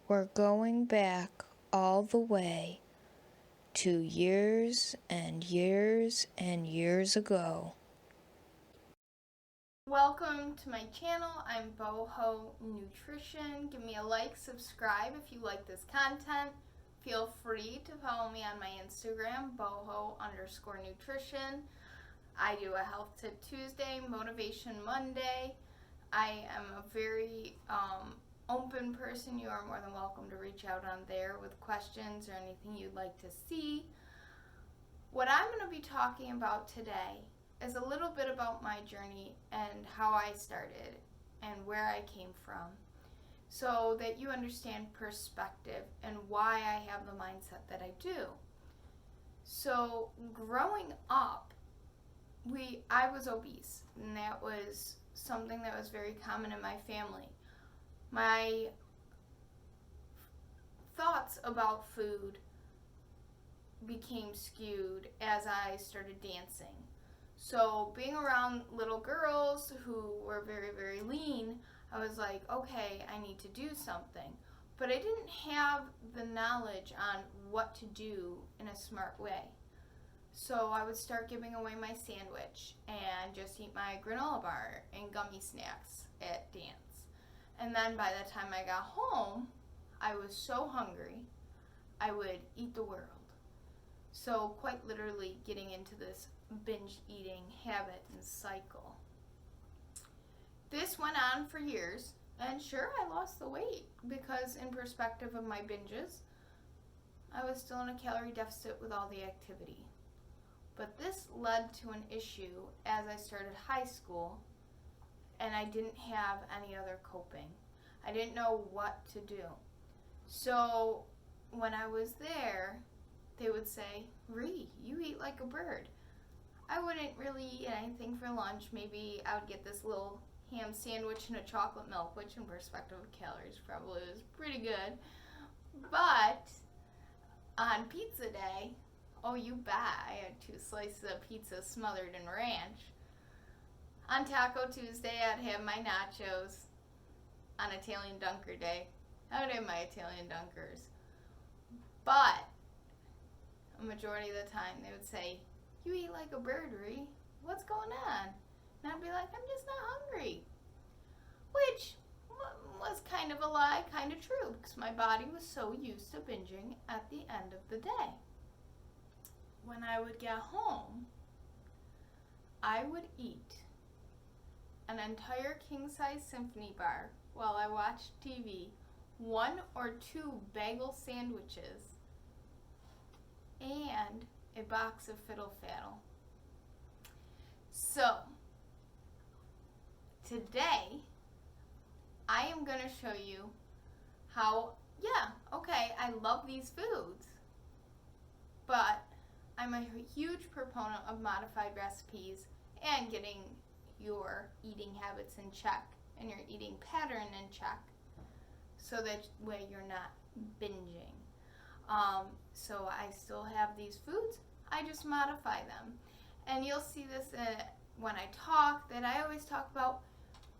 We're going back all the way to years and years and years ago. Welcome to my channel. I'm Boho Nutrition. Give me a like, subscribe if you like this content. Feel free to follow me on my Instagram, boho_nutrition. I do a health tip Tuesday, motivation Monday. I am a very open person. You are more than welcome to reach out on there with questions or anything you'd like to see. What I'm going to be talking about today is a little bit about my journey and how I started and where I came from, so that you understand perspective and why I have the mindset that I do. So growing up, I was obese, and that was something that was very common in my family. My thoughts about food became skewed as I started dancing. So being around little girls who were very, very lean, I was like, okay, I need to do something. But I didn't have the knowledge on what to do in a smart way. So I would start giving away my sandwich and just eat my granola bar and gummy snacks at dance. And then by the time I got home, I was so hungry, I would eat the world. So quite literally getting into this binge eating habit and cycle. This went on for years, and sure, I lost the weight because in perspective of my binges, I was still in a calorie deficit with all the activity. But this led to an issue as I started high school, and I didn't have any other coping. I didn't know what to do. So when I was there, they would say, Ree, you eat like a bird. I wouldn't really eat anything for lunch. Maybe I would get this little ham sandwich and a chocolate milk, which in perspective of calories probably was pretty good. But on pizza day, oh you bet, I had 2 slices of pizza smothered in ranch. On Taco Tuesday, I'd have my nachos. On Italian Dunker Day, I would have my Italian Dunkers. But a majority of the time they would say, you eat like a bird, Ree. What's going on? And I'd be like, I'm just not hungry. Which was kind of a lie, kind of true, because my body was so used to binging at the end of the day. When I would get home, I would eat an entire king-size symphony bar while I watched TV, 1 or 2 bagel sandwiches, and a box of Fiddle Faddle. So, today, I am going to show you how, I love these foods, but I'm a huge proponent of modified recipes and getting your eating habits in check and your eating pattern in check, so that way you're not binging. So I still have these foods, I just modify them. And you'll see this when I talk, that I always talk about,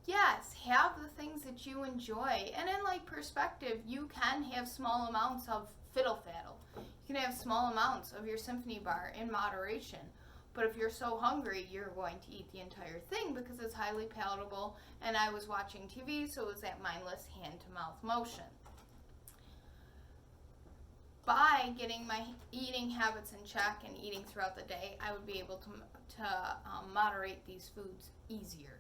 yes, have the things that you enjoy. And in like perspective, you can have small amounts of Fiddle Faddle. You can have small amounts of your symphony bar in moderation. But if you're so hungry, you're going to eat the entire thing because it's highly palatable. And I was watching TV, so it was that mindless hand-to-mouth motion. By getting my eating habits in check and eating throughout the day, I would be able to moderate these foods easier.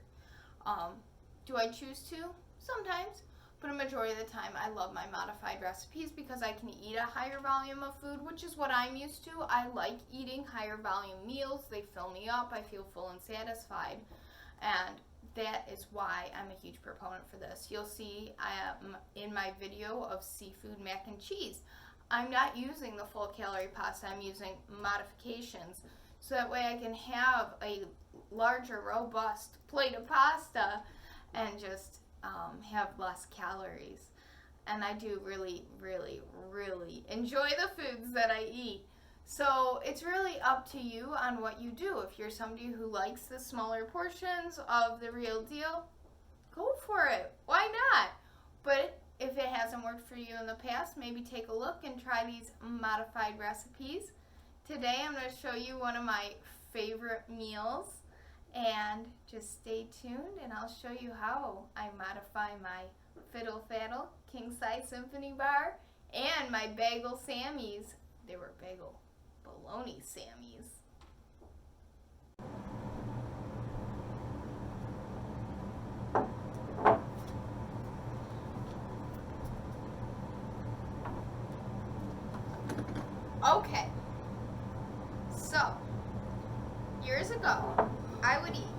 Do I choose to? Sometimes. But a majority of the time, I love my modified recipes because I can eat a higher volume of food, which is what I'm used to. I like eating higher volume meals. They fill me up. I feel full and satisfied. And that is why I'm a huge proponent for this. You'll see in my video of seafood mac and cheese, I'm not using the full calorie pasta. I'm using modifications. So that way I can have a larger, robust plate of pasta and just have less calories. And I do really, really, really enjoy the foods that I eat. So it's really up to you on what you do. If you're somebody who likes the smaller portions of the real deal, go for it. Why not? But if it hasn't worked for you in the past, maybe take a look and try these modified recipes. Today I'm going to show you one of my favorite meals, and just stay tuned and I'll show you how I modify my Fiddle Faddle King Size Symphony Bar and my Bagel Sammies. They were bagel bologna Sammies. Okay, so years ago, I would eat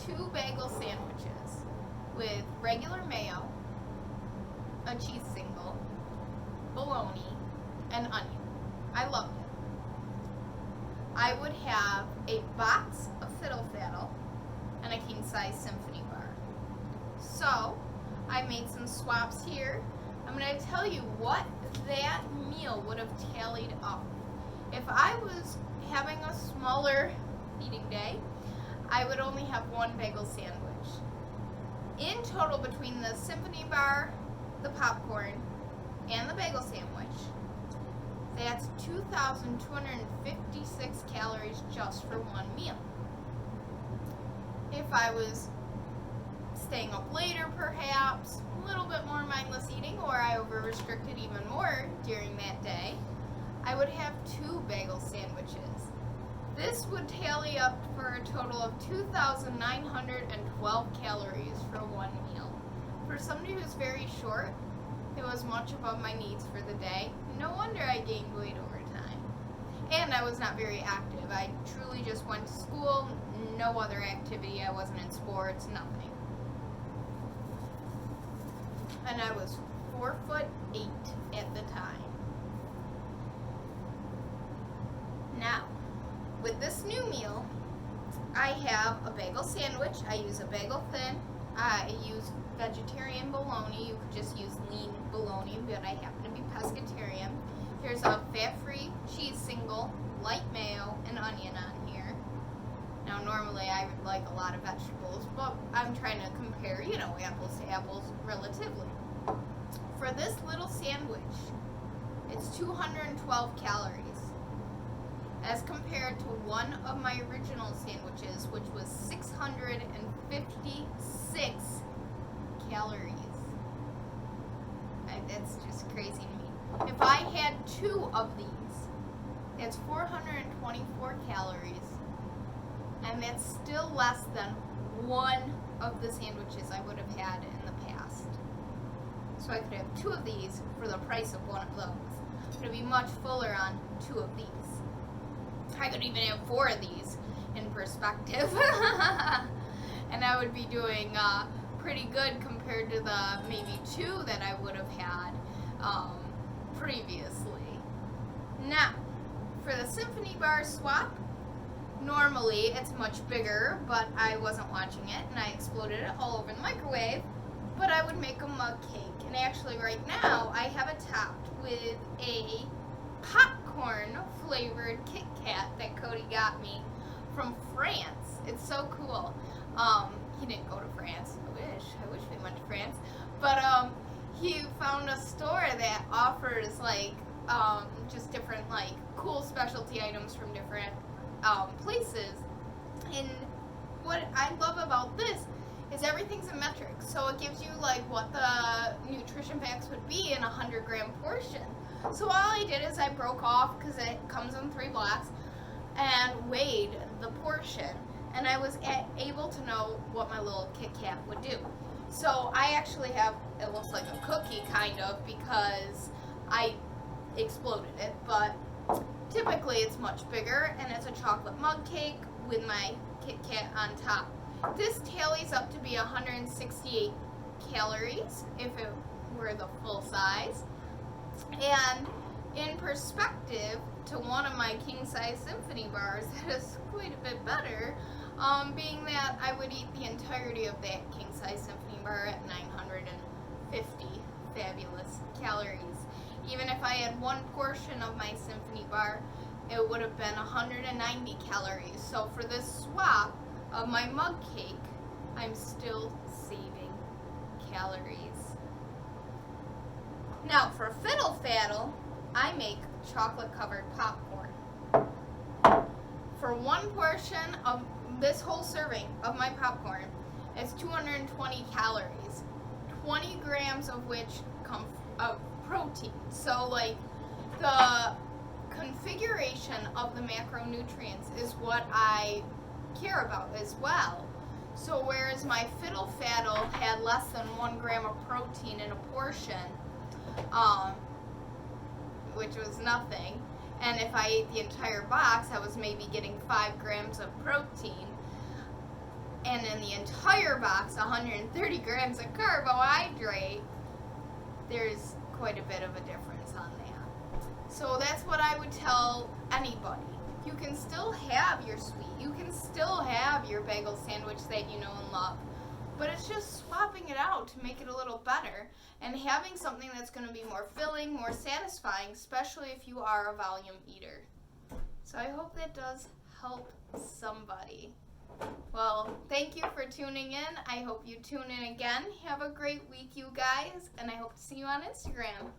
2 bagel sandwiches with regular mayo, a cheese single, bologna, and onion. I loved it. I would have a box of Fiddle Faddle and a king size symphony bar. So I made some swaps here. I'm going to tell you what that meal would have tallied up. If I was having a smaller eating day, I would only have 1 bagel sandwich. In total, between the symphony bar, the popcorn, and the bagel sandwich, that's 2,256 calories just for one meal. If I was staying up later, perhaps, a little bit more mindless eating, or I over-restricted even more during that day, I would have 2 bagel sandwiches. This would tally up for a total of 2,912 calories for one meal. For somebody who's very short, it was much above my needs for the day. No wonder I gained weight over time. And I was not very active. I truly just went to school, no other activity. I wasn't in sports, nothing. And I was 4'8" at the time. Now, with this new meal, I have a bagel sandwich. I use a bagel thin. I use vegetarian bologna. You could just use lean bologna, but I happen to be pescatarian. Here's a fat-free cheese single, light mayo, and onion on here. Now, normally I would like a lot of vegetables, but I'm trying to compare, apples to apples relatively. For this little sandwich, it's 212 calories, as compared to one of my original sandwiches, which was 656 calories. That's just crazy to me. If I had 2 of these, that's 424 calories, and that's still less than one of the sandwiches I would have had in the past. So I could have 2 of these for the price of one of those. I'm going to be much fuller on 2 of these. I could even have 4 of these in perspective. And I would be doing pretty good compared to the maybe 2 that I would have had previously. Now, for the symphony bar swap, normally it's much bigger, but I wasn't watching it and I exploded it all over the microwave. But I would make a mug cake, and actually right now I have it topped with a popcorn flavored Kit Kat that Cody got me from France. It's so cool. He didn't go to France. I wish we went to France. But he found a store that offers just different cool specialty items from different places. And what I love about this is everything's in metric. So it gives you what the nutrition packs would be in a 100-gram portion. So all I did is I broke off, because it comes in 3 blocks, and weighed the portion. And I was able to know what my little Kit Kat would do. So I actually have, it looks like a cookie kind of, because I exploded it. But typically it's much bigger, and it's a chocolate mug cake with my Kit Kat on top. This tallies up to be 168 calories if it were the full size. And in perspective to one of my king size symphony bars, that is quite a bit better, being that I would eat the entirety of that king size symphony bar at 950 fabulous calories. Even if I had 1 portion of my symphony bar, it would have been 190 calories. So for this swap of my mug cake, I'm still saving calories. Now for fiddle faddle, I make chocolate covered popcorn. For one portion of this whole serving of my popcorn, it's 220 calories, 20 grams of which come of protein. So like the configuration of the macronutrients is what I care about as well. So whereas my fiddle faddle had less than 1 gram of protein in a portion, which was nothing, and if I ate the entire box, I was maybe getting 5 grams of protein, and in the entire box, 130 grams of carbohydrate. There's quite a bit of a difference on that. So that's what I would tell anybody. You can still have your sweet, you can still have your bagel sandwich that you know and love, but it's just swapping it out to make it a little better and having something that's going to be more filling, more satisfying, especially if you are a volume eater. So I hope that does help somebody. Well, thank you for tuning in. I hope you tune in again. Have a great week, you guys, and I hope to see you on Instagram.